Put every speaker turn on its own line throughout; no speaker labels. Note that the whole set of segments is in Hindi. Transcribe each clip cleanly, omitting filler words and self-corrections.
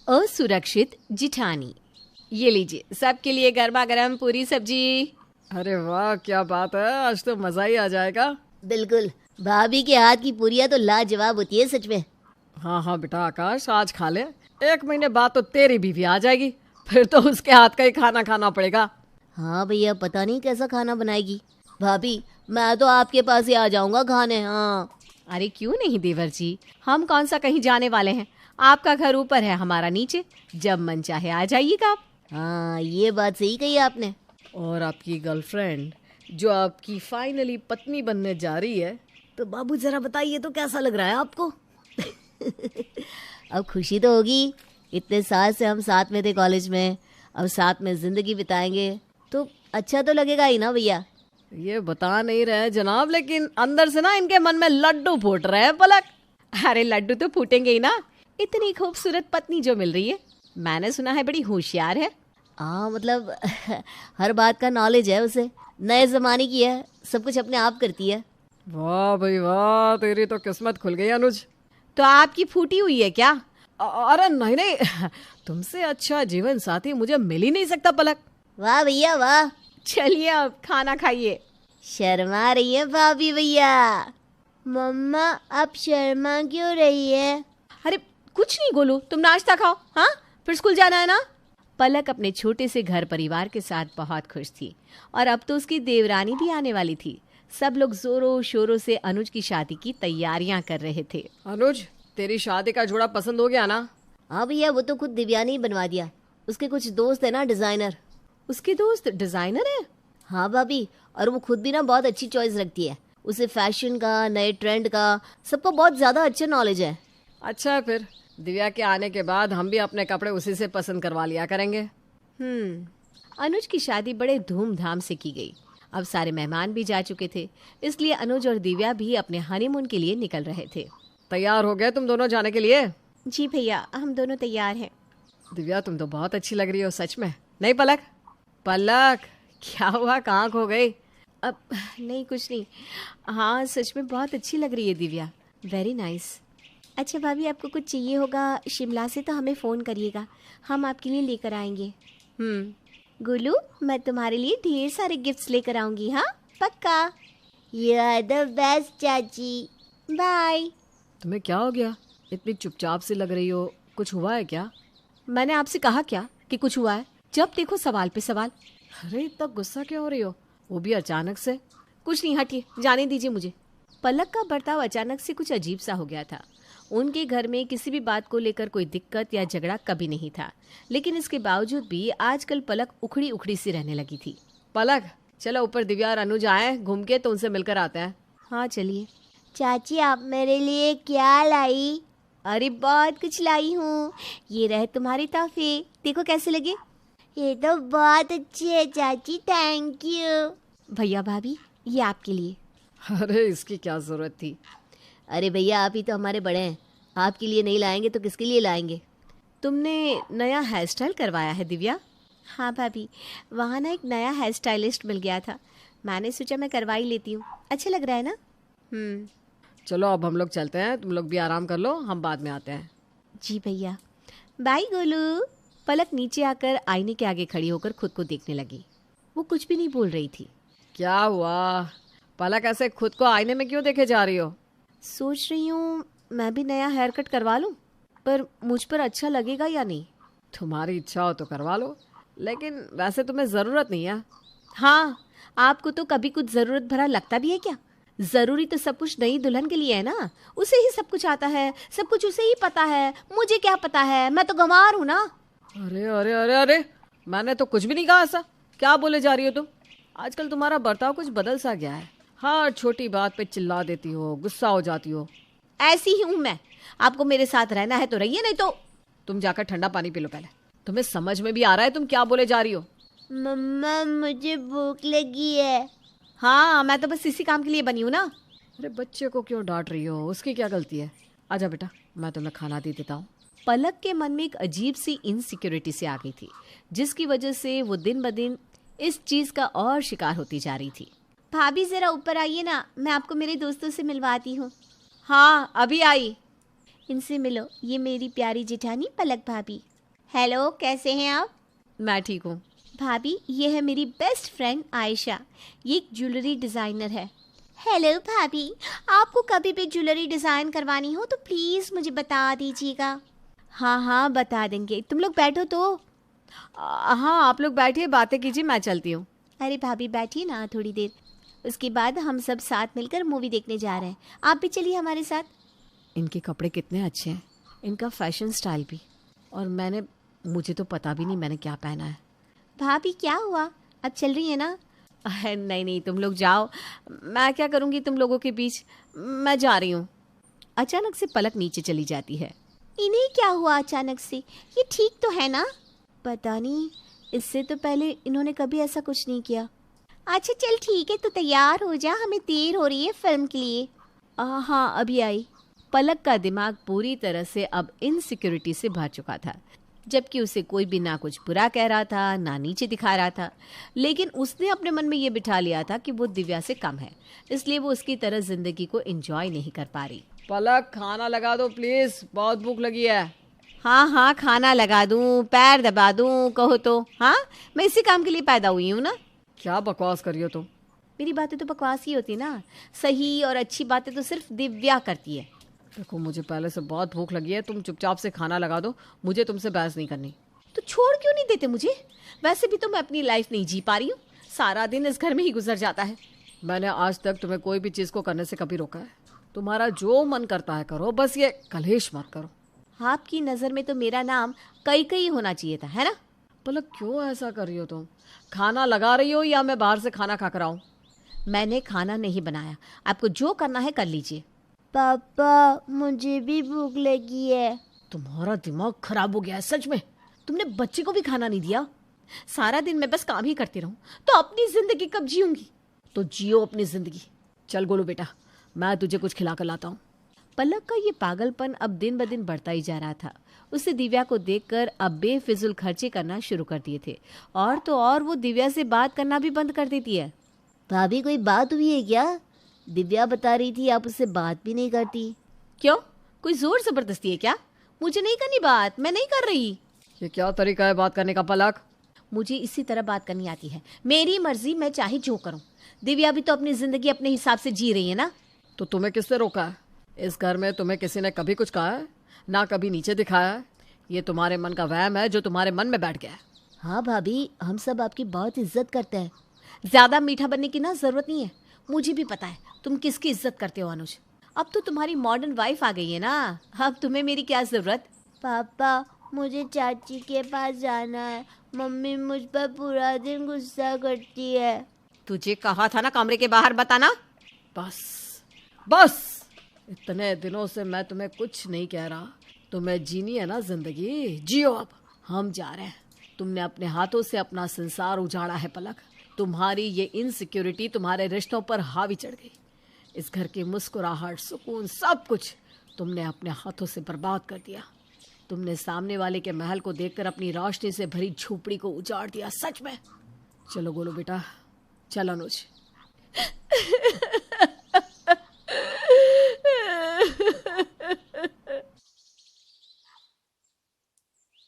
असुरक्षित जिठानी। ये लीजिए सबके लिए गर्मा गर्म पूरी सब्जी।
अरे वाह, क्या बात है, आज तो मजा ही आ जाएगा।
बिल्कुल, भाभी के हाथ की पूरियाँ तो लाजवाब होती है सच में।
हाँ हाँ बेटा आकाश, आज खा ले। 1 महीने बाद तो तेरी बीवी आ जाएगी, फिर तो उसके हाथ का ही खाना खाना पड़ेगा।
हाँ भैया, पता नहीं कैसा खाना बनाएगी भाभी। मैं तो आपके पास ही आ जाऊंगा खाने। हाँ
अरे क्यों नहीं देवर जी, हम कौन सा कहीं जाने वाले हैं। आपका घर ऊपर है, हमारा नीचे। जब मन चाहे आ जाइएगा आप।
हाँ, ये बात सही कही आपने।
और आपकी गर्लफ्रेंड जो आपकी फाइनली पत्नी बनने जा रही है,
तो बाबू जरा बताइए तो कैसा लग रहा है आपको? अब खुशी तो होगी, इतने साल से हम साथ में थे कॉलेज में, अब साथ में जिंदगी बिताएंगे तो अच्छा तो लगेगा ही ना भैया।
ये बता नहीं रहे जनाब, लेकिन अंदर से ना इनके मन में लड्डू फूट रहे हैं पलक।
अरे लड्डू तो फूटेंगे ही ना, इतनी खूबसूरत पत्नी जो मिल रही है। मैंने सुना है बड़ी होशियार है।
हाँ मतलब हर बात का नॉलेज है उसे, नए जमाने की है, सब कुछ अपने आप करती है।
वाह भाई वाह, तेरी तो किस्मत खुल गई अनुज।
तो आपकी फूटी हुई है क्या?
अरे नहीं नहीं, तुमसे अच्छा जीवन साथी मुझे मिल ही नहीं सकता पलक।
वाह भैया वाह।
चलिए अब खाना खाइए।
शर्मा रही है भाभी भैया। मम्मा आप शर्मा क्यों रही है?
अरे कुछ नहीं गोलू, तुम नाश्ता खाओ। हाँ, फिर स्कूल जाना है ना। पलक अपने छोटे से घर परिवार के साथ बहुत खुश थी और अब तो उसकी देवरानी भी आने वाली थी। सब लोग जोरों शोरों से अनुज की शादी की तैयारियां कर रहे थे।
अनुज, तेरी शादी का जोड़ा पसंद हो गया ना?
हाँ भैया, वो तो खुद दिव्या ने ही बनवा दिया। उसके कुछ दोस्त है ना डिजाइनर।
उसके दोस्त डिजाइनर है?
हाँ भाभी, और वो खुद भी ना बहुत अच्छी चॉइस रखती है। उसे फैशन का, नए ट्रेंड का, सबका बहुत ज्यादा अच्छा नॉलेज है।
अच्छा है, फिर दिव्या के आने के बाद हम भी अपने कपड़े उसी से पसंद करवा लिया करेंगे।
अनुज की शादी बड़े धूमधाम से की गई। अब सारे मेहमान भी जा चुके थे, इसलिए अनुज और दिव्या भी अपने हनीमून के लिए निकल रहे थे।
तैयार हो गए तुम दोनों जाने के लिए?
जी भैया, हम दोनों तैयार हैं।
दिव्या तुम तो बहुत अच्छी लग रही हो सच में। नहीं पलक? पलक क्या हुआ, कहाँ खो गई?
अब नहीं, कुछ नहीं। हाँ सच में बहुत अच्छी लग रही है दिव्या, वेरी नाइस। अच्छा भाभी, आपको कुछ चाहिए होगा शिमला से तो हमें फ़ोन करिएगा, हम आपके लिए लेकर आएंगे। गोलू, मैं तुम्हारे लिए ढेर सारे गिफ्ट्स लेकर आऊंगी। हाँ पक्का।
यू आर द बेस्ट चाची।
बाय।
तुम्हें क्या हो गया, इतनी चुपचाप सी लग रही हो? कुछ हुआ है क्या?
मैंने आपसे कहा क्या कि कुछ हुआ है? जब देखो सवाल पे सवाल।
अरे इतना गुस्सा क्यों हो रही हो, वो भी अचानक से?
कुछ नहीं, हटिए, जाने दीजिए मुझे। पलक का बर्ताव अचानक से कुछ अजीब सा हो गया था। उनके घर में किसी भी बात को लेकर कोई दिक्कत या झगड़ा कभी नहीं था, लेकिन इसके बावजूद भी आजकल पलक उखड़ी उखड़ी सी रहने लगी थी।
पलक चलो ऊपर, दिव्या और अनुज आए घूम के तो उनसे मिलकर आते हैं।
हाँ चलिए।
चाची आप मेरे लिए क्या लाई?
अरे बहुत कुछ लाई हूँ, ये रहे तुम्हारे तोहफे, देखो कैसे लगे।
ये तो बहुत अच्छी है चाची, थैंक यू।
भैया भाभी, ये आपके लिए।
अरे इसकी क्या जरूरत थी?
अरे भैया, आप ही तो हमारे बड़े हैं, आपके लिए नहीं लाएंगे तो किसके लिए लाएंगे?
तुमने नया हेयर स्टाइल करवाया है दिव्या? हाँ भाभी, वहाँ ना एक नया हेयर स्टाइलिस्ट मिल गया था, मैंने सोचा मैं करवा ही लेती हूँ। अच्छा लग रहा है ना?
चलो अब हम लोग चलते हैं, तुम लोग भी आराम कर लो, हम बाद में आते हैं।
जी भैया। बाय गोलू। पलक नीचे आकर आईने के आगे खड़ी होकर खुद को देखने लगी। वो कुछ भी नहीं बोल रही थी।
क्या हुआ पलक, ऐसे खुद को आईने में क्यों देखे जा रही हो?
सोच रही हूँ मैं भी नया हेयर कट करवा लूँ, पर मुझ पर अच्छा लगेगा या नहीं।
तुम्हारी इच्छा हो तो करवा लो, लेकिन वैसे तुम्हें ज़रूरत नहीं है।
हाँ, आपको तो कभी कुछ ज़रूरत भरा लगता भी है क्या? ज़रूरी तो सब कुछ नई दुल्हन के लिए है ना, उसे ही सब कुछ आता है, सब कुछ उसे ही पता है, मुझे क्या पता है, मैं तो गंवार हूँ ना।
अरे अरे अरे अरे, मैंने तो कुछ भी नहीं कहा ऐसा। क्या बोले जा रही हो तुम? आजकल तुम्हारा बर्ताव कुछ बदल सा गया है, हर छोटी बात पे चिल्ला देती हो, गुस्सा हो जाती हो।
ऐसी ही हूँ मैं, आपको मेरे साथ रहना है तो रहिए, नहीं तो।
तुम जाकर ठंडा पानी पी लो पहले। तुम्हें समझ में भी आ रहा है तुम क्या बोले जा रही हो?
मम्मा मुझे भूख लगी है।
हाँ, मैं तो बस इसी काम के लिए बनी हूँ ना।
अरे बच्चे को क्यों डांट रही हो, उसकी क्या गलती है? आजा बेटा, मैं तुम्हें खाना दे देता हूँ।
पलक के मन में एक अजीब सी इनसिक्योरिटी से आ गई थी, जिसकी वजह से वो दिन ब दिन इस चीज का और शिकार होती जा रही थी। भाभी जरा ऊपर आइए ना, मैं आपको मेरे दोस्तों से मिलवाती हूँ। हाँ अभी आई। इनसे मिलो, ये मेरी प्यारी जेठानी पलक भाभी। हेलो, कैसे हैं आप?
मैं ठीक हूँ।
भाभी, ये है मेरी बेस्ट फ्रेंड आयशा, ये एक ज्वेलरी डिज़ाइनर है। हेलो भाभी, आपको कभी भी ज्वेलरी डिज़ाइन करवानी हो तो प्लीज़ मुझे बता दीजिएगा। हाँ हाँ, बता देंगे। तुम लोग बैठो तो।
हाँ, आप लोग बैठिए, बातें कीजिए, मैं चलती हूँ।
अरे भाभी बैठिए ना थोड़ी देर, उसके बाद हम सब साथ मिलकर मूवी देखने जा रहे हैं। आप भी चलिए हमारे साथ।
इनके कपड़े कितने अच्छे हैं, इनका फैशन स्टाइल भी। और मुझे तो पता भी नहीं मैंने क्या पहना है।
भाभी क्या हुआ, अब चल रही है ना?
नहीं नहीं, तुम लोग जाओ, मैं क्या करूँगी तुम लोगों के बीच, मैं जा रही हूँ। अचानक से पलक नीचे चली जाती है।
इन्हें क्या हुआ अचानक से? ये ठीक तो है ना? पता नहीं, इससे तो पहले इन्होंने कभी ऐसा कुछ नहीं किया। अच्छा चल ठीक है, तो तैयार हो जा, हमें देर हो रही है फिल्म के लिए।
हाँ, अभी आई। पलक का दिमाग पूरी तरह से अब इनसिक्योरिटी से भर चुका था, जबकि उसे कोई भी ना कुछ बुरा कह रहा था, ना नीचे दिखा रहा था। लेकिन उसने अपने मन में ये बिठा लिया था कि वो दिव्या से कम है, इसलिए वो उसकी तरह जिंदगी को एंजॉय नहीं कर पा रही। पलक, खाना लगा दो प्लीज, बहुत भूख लगी है।
हाँ हाँ, खाना लगा दूँ, पैर दबा दूँ, कहो तो। हाँ, मैं इसी काम के लिए पैदा हुई हूँ ना।
क्या बकवास करी हो तुम?
मेरी बातें तो बकवास ही होती ना, सही और अच्छी बातें तो सिर्फ दिव्या करती है।
देखो, मुझे पहले से बहुत भूख लगी है, तुम चुपचाप से खाना लगा दो, मुझे तुमसे बहस नहीं करनी।
तो छोड़ क्यों नहीं देते मुझे? वैसे भी तो मैं अपनी लाइफ नहीं जी पा रही हूँ, सारा दिन इस घर में ही गुजर जाता है।
मैंने आज तक तुम्हें कोई भी चीज़ को करने से कभी रोका है? तुम्हारा जो मन करता है करो, बस ये कलेश मत करो।
आपकी नज़र में तो मेरा नाम कई कई होना चाहिए था, है ना?
पलक, क्यों ऐसा कर रही हो तुम? खाना लगा रही हो या मैं बाहर से खाना खा कर आऊं?
मैंने खाना नहीं बनाया, आपको जो करना है कर लीजिए। पापा, मुझे भी भूख लगी है।
तुम्हारा दिमाग खराब हो गया है सच में। तुमने बच्चे को भी खाना नहीं दिया।
सारा दिन मैं बस काम ही करती रहूं तो अपनी जिंदगी कब जीऊंगी?
तो जियो अपनी जिंदगी। चल गोलू बेटा, मैं तुझे कुछ खिला कर लाता हूँ।
पलक का ये पागलपन अब दिन ब दिन बढ़ता ही जा रहा था। उसे दिव्या को देखकर अब बेफिजुल खर्चे करना शुरू कर दिए थे, और तो और वो दिव्या से बात करना भी बंद कर देती है।
भाभी, कोई बात हुई है क्या? दिव्या बता रही थी आप उससे बात भी नहीं करती।
क्यों, कोई जोर जबरदस्ती है क्या? मुझे नहीं करनी बात, मैं नहीं कर रही।
ये क्या तरीका है बात करने का पलक?
मुझे इसी तरह बात करनी आती है, मेरी मर्जी, मैं चाहे जो करूं। दिव्या भी तो अपनी जिंदगी अपने हिसाब से जी रही है ना।
तो तुम्हें किसने रोका है? इस घर में तुम्हें किसी ने कभी कुछ कहा है? ना कभी नीचे दिखाया है? ये तुम्हारे मन का वहम है जो तुम्हारे मन में बैठ गया है।
हाँ भाभी, हम सब आपकी बहुत इज्जत करते हैं।
ज्यादा मीठा बनने की ना जरूरत नहीं है, मुझे भी पता है तुम किसकी इज्जत करते हो अनुज। अब तो तुम्हारी मॉडर्न वाइफ आ गई है ना, अब तुम्हें मेरी क्या जरूरत।
पापा, मुझे चाची के पास जाना है। मम्मी मुझ पर पूरा दिन गुस्सा करती है।
तुझे कहा था ना कमरे के बाहर बताना।
बस बस, इतने दिनों से मैं तुम्हें कुछ नहीं कह रहा। तुम्हें जीनी है ना जिंदगी, जियो। अब हम जा रहे हैं। तुमने अपने हाथों से अपना संसार उजाड़ा है पलक। तुम्हारी ये इनसिक्योरिटी तुम्हारे रिश्तों पर हावी चढ़ गई। इस घर की मुस्कुराहट, सुकून, सब कुछ तुमने अपने हाथों से बर्बाद कर दिया। तुमने सामने वाले के महल को देखकर अपनी रोशनी से भरी झोपड़ी को उजाड़ दिया, सच में। चलो गोलू बेटा, चल अनुज।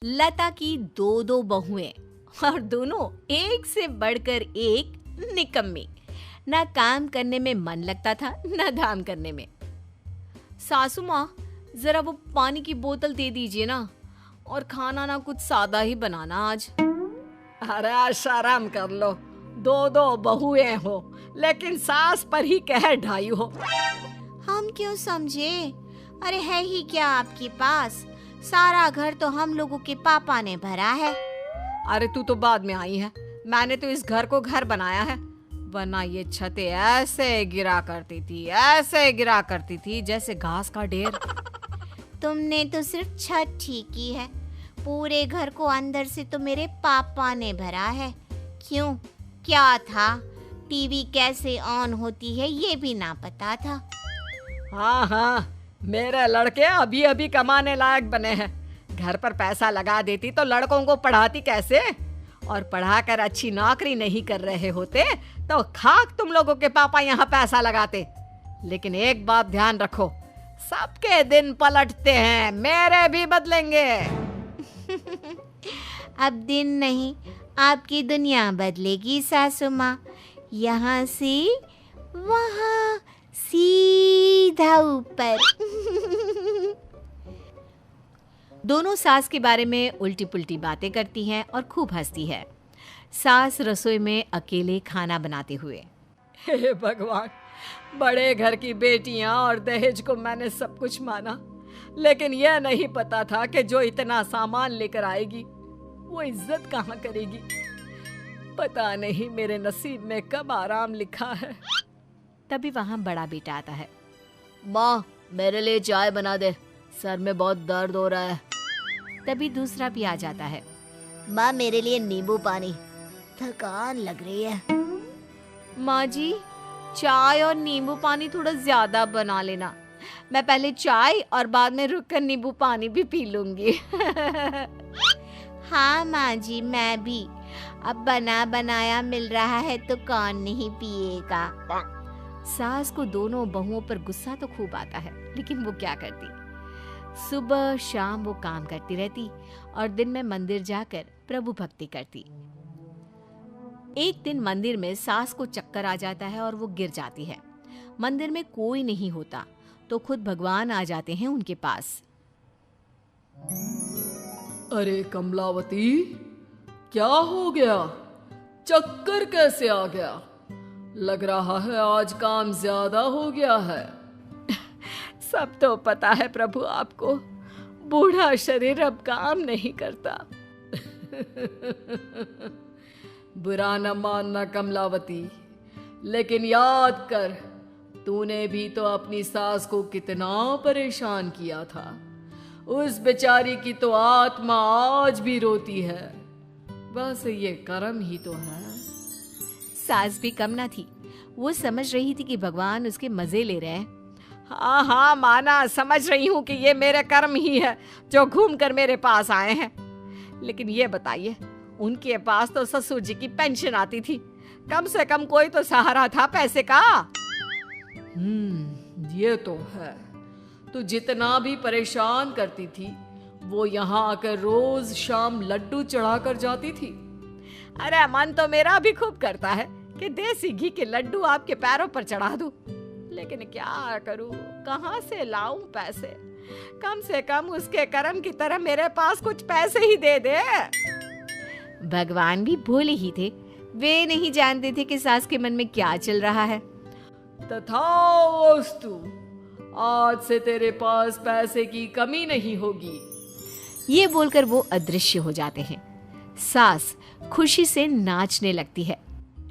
लता की दो दो बहुएं, और दोनों एक से बढ़कर एक निकम्मी। ना काम करने में मन लगता था, ना धाम करने में। सासू माँ, जरा वो पानी की बोतल दे दीजिए ना, और खाना ना कुछ सादा ही बनाना आज।
अरे शर्म कर लो, दो दो बहुएं हो लेकिन सास पर ही कहर ढाई हो।
हम क्यों समझे? अरे है ही क्या आपके पास, सारा घर तो हम लोगों के पापा ने भरा है।
अरे तू तो बाद में आई है, मैंने तो इस घर को घर बनाया है। वरना ये छतें ऐसे गिरा करती थी, ऐसे गिरा करती थी जैसे घास का ढेर।
तुमने तो सिर्फ छत ठीक की है, पूरे घर को अंदर से तो मेरे पापा ने भरा है। क्यों, क्या था? टीवी कैसे ऑन होती है ये भी ना पता था।
हाँ हाँ, मेरे लड़के अभी अभी कमाने लायक बने हैं। घर पर पैसा लगा देती तो लड़कों को पढ़ाती कैसे? और पढ़ाकर अच्छी नौकरी नहीं कर रहे होते तो खाक तुम लोगों के पापा यहाँ पैसा लगाते। लेकिन एक बात ध्यान रखो, सबके दिन पलटते हैं, मेरे भी बदलेंगे।
अब दिन नहीं, आपकी दुनिया बदलेगी सासू माँ। यहाँ से वहाँ, सीधा ऊपर।
दोनों सास के बारे में उल्टी पुल्टी बातें करती हैं और खूब हंसती है। सास रसोई में अकेले खाना बनाते हुए,
हे भगवान, बड़े घर की बेटियां और दहेज को मैंने सब कुछ माना, लेकिन यह नहीं पता था कि जो इतना सामान लेकर आएगी वो इज्जत कहाँ करेगी। पता नहीं मेरे नसीब में कब आराम लिखा है।
तभी वहाँ बड़ा बेटा आता है।
माँ, मेरे लिए चाय बना दे, सर में बहुत दर्द हो रहा है।
तभी दूसरा भी आ जाता है।
माँ, मेरे लिए नींबू पानी, थकान लग रही है।
माँ जी, चाय और नींबू पानी थोड़ा ज्यादा बना लेना, मैं पहले चाय और बाद में रुककर नींबू पानी भी पी लूंगी।
हाँ माँ जी, मैं भी। अब बना बनाया मिल रहा है तो कौन नहीं पिएगा।
सास को दोनों बहुओं पर गुस्सा तो खूब आता है, लेकिन वो क्या करती। सुबह शाम वो काम करती रहती और दिन में मंदिर जाकर प्रभु भक्ति करती। एक दिन मंदिर में सास को चक्कर आ जाता है और वो गिर जाती है। मंदिर में कोई नहीं होता तो खुद भगवान आ जाते हैं उनके पास।
अरे कमलावती, क्या हो गया? चक्कर कैसे आ गया? लग रहा है आज काम ज्यादा हो गया है। सब तो पता है प्रभु आपको, बूढ़ा शरीर अब काम नहीं करता। बुरा न मानना कमलावती, लेकिन याद कर, तूने भी तो अपनी सास को कितना परेशान किया था। उस बेचारी की तो आत्मा आज भी रोती है। बस ये कर्म ही तो है।
सास भी कम ना थी, वो समझ रही थी कि भगवान उसके मजे ले रहे हैं।
हाँ हाँ माना, समझ रही हूँ कि ये मेरे कर्म ही है जो घूम कर मेरे पास आए हैं। लेकिन ये बताइए, उनके पास तो ससुर जी की पेंशन आती थी, कम से कम कोई तो सहारा था पैसे का। ये तो है। तू जितना भी परेशान करती थी, वो यहाँ आकर रोज शाम लड्डू चढ़ा कर जाती थी। अरे मन तो मेरा भी खूब करता है कि देसी घी के लड्डू आपके पैरों पर चढ़ा दूं, लेकिन क्या करूं, कहाँ से लाऊं पैसे? कम से कम उसके कर्म की तरह मेरे पास कुछ पैसे ही दे दे।
भगवान भी भोले ही थे, वे नहीं जानते थे कि सास के मन में क्या चल रहा है।
तथास्तु, आज से तेरे पास पैसे की कमी नहीं होगी।
ये बोलकर वो अदृश्य हो जाते हैं। सास खुशी से नाचने लगती है।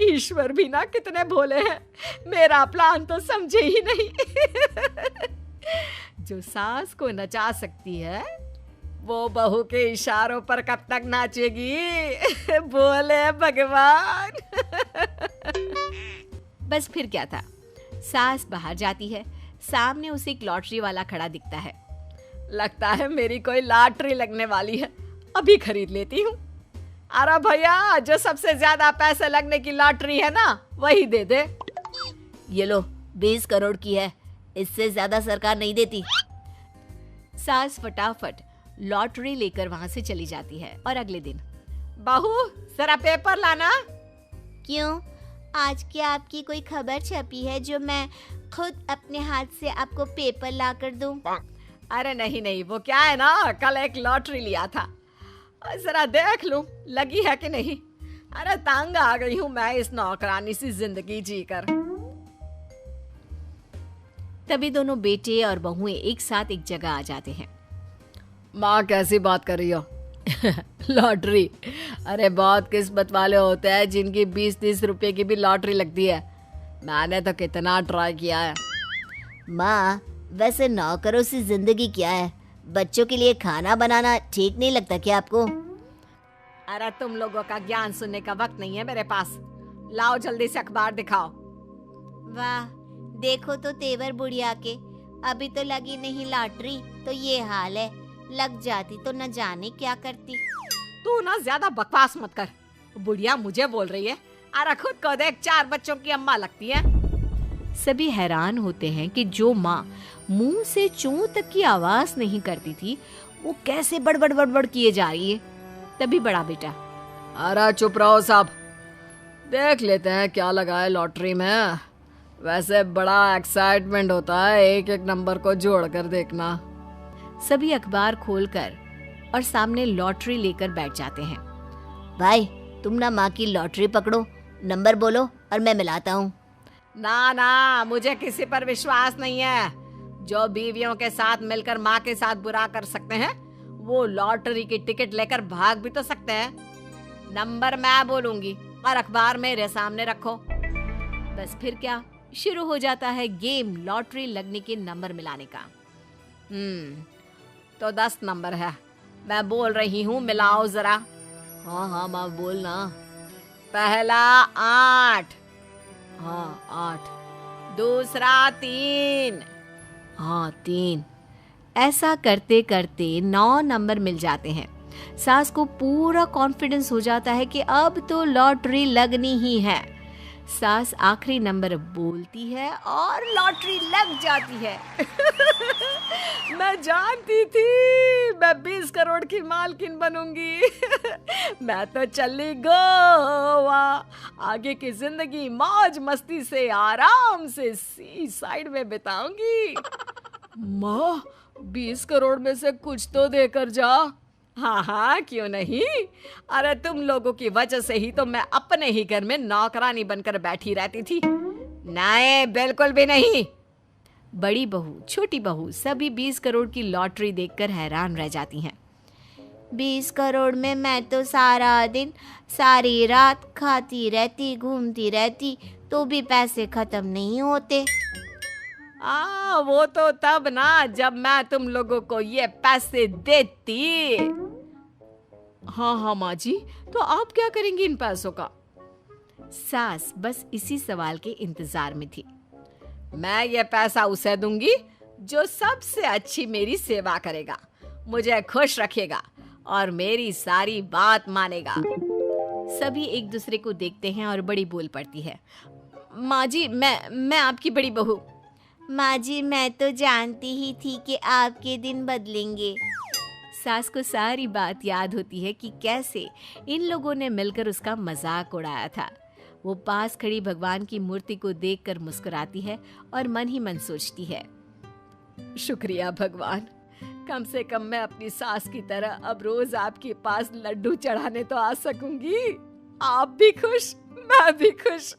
ईश्वर भी ना कितने भोले हैं, मेरा प्लान तो समझे ही नहीं। जो सास को नचा सकती है, वो बहू के इशारों पर कब तक नाचेगी? बोले भगवान।
बस फिर क्या था, सास बाहर जाती है, सामने उसे एक लॉटरी वाला खड़ा दिखता है।
लगता है मेरी कोई लॉटरी लगने वाली है, अभी खरीद लेती हूँ। अरे भैया, जो सबसे ज्यादा पैसे लगने की लॉटरी है ना, वही दे दे।
ये लो, 20 करोड़ की है, इससे ज्यादा सरकार नहीं देती।
सास फटाफट लॉटरी लेकर वहां से चली जाती है और अगले दिन,
बहू जरा पेपर लाना।
क्यों, आज क्या आपकी कोई खबर छपी है जो मैं खुद अपने हाथ से आपको पेपर ला कर दूं?
अरे नहीं नहीं, वो क्या है ना, कल एक लॉटरी लिया था, जरा देख लूं लगी है कि नहीं। अरे तंग आ गई हूँ मैं इस नौकरानी सी जिंदगी जीकर।
तभी दोनों बेटे और बहुएं एक साथ एक जगह आ जाते हैं।
माँ कैसी बात कर रही हो? लॉटरी? अरे बहुत किस्मत वाले होते हैं जिनकी 20-30 रुपए की भी लॉटरी लगती है। मैंने तो कितना ट्राई किया है।
माँ, वैसे नौकरों से जिंदगी क्या है? बच्चों के लिए खाना बनाना ठीक नहीं लगता क्या आपको?
अरे तुम लोगों का ज्ञान सुनने का वक्त नहीं है मेरे पास। लाओ जल्दी से अखबार दिखाओ।
वाह, देखो तो तेवर बुढ़िया के, अभी तो लगी नहीं लॉटरी तो ये हाल है, लग जाती तो न जाने क्या करती।
तू ना ज्यादा बकवास मत कर, बुढ़िया मुझे बोल रही है। अरे खुद को देख, 4 बच्चों की अम्मा लगती है।
सभी हैरान होते हैं कि जो माँ मुंह से चूं तक की आवाज नहीं करती थी, वो कैसे बड़बड़ बड़बड़ किए जा रही है। तभी बड़ा बेटा,
अरे चुप रहो साहब, देख लेते हैं क्या लगा है लॉटरी में। वैसे बड़ा एक्साइटमेंट होता है एक एक नंबर को जोड़कर देखना।
सभी अखबार खोलकर और सामने लॉटरी लेकर बैठ जाते हैं।
भाई तुम ना माँ की लॉटरी पकड़ो, नंबर बोलो और मैं मिलाता हूँ।
ना ना, मुझे किसी पर विश्वास नहीं है। जो बीवियों के साथ मिलकर माँ के साथ बुरा कर सकते हैं, वो लॉटरी की टिकट लेकर भाग भी तो सकते हैं। नंबर मैं बोलूंगी और अखबार मेरे सामने रखो।
बस फिर क्या, शुरू हो जाता है गेम लॉटरी लगने के नंबर मिलाने का।
तो 10 नंबर है, मैं बोल रही हूँ, मिलाओ जरा।
हाँ हाँ माँ बोलना।
पहला 8, हाँ 8। दूसरा 3,
हाँ 3।
ऐसा करते करते 9 नंबर मिल जाते हैं। सास को पूरा कॉन्फिडेंस हो जाता है कि अब तो लॉटरी लगनी ही है। सास आखिरी नंबर बोलती है और लॉटरी लग जाती है।
मैं जानती थी मैं 20 करोड़ की मालकिन बनूंगी। मैं तो चली गोवा, आगे की जिंदगी मौज मस्ती से आराम से सी साइड में बिताऊंगी। माँ 20 करोड़ में से कुछ तो देकर जा। हाँ हाँ क्यों नहीं। अरे तुम लोगों की वजह से ही तो मैं अपने ही घर में नौकरानी बनकर बैठी रहती थी। नहीं बिल्कुल भी नहीं।
बड़ी बहू, छोटी बहू सभी 20 करोड़ की लॉटरी देखकर हैरान रह जाती हैं।
20 करोड़ में मैं तो सारा दिन सारी रात खाती रहती घूमती रहती तो भी पैसे खत्म नहीं होते।
वो तो तब ना जब मैं तुम लोगों को ये पैसे देती।
हाँ माँ जी, तो आप क्या करेंगी इन पैसों का? सास बस इसी सवाल के इंतजार में थी।
मैं ये पैसा उसे दूंगी जो सबसे अच्छी मेरी सेवा करेगा, मुझे खुश रखेगा और मेरी सारी बात मानेगा।
सभी एक दूसरे को देखते हैं और बड़ी बोल पड़ती है। माँ जी, मैं आपकी बड़ी बहू।
माँ जी मैं तो जानती ही थी कि आपके दिन बदलेंगे।
सास को सारी बात याद होती है कि कैसे इन लोगों ने मिलकर उसका मजाक उड़ाया था। वो पास खड़ी भगवान की मूर्ति को देखकर मुस्कुराती है और मन ही मन सोचती है,
शुक्रिया भगवान, कम से कम मैं अपनी सास की तरह अब रोज आपके पास लड्डू चढ़ाने तो आ सकूंगी। आप भी खुश, मैं भी खुश।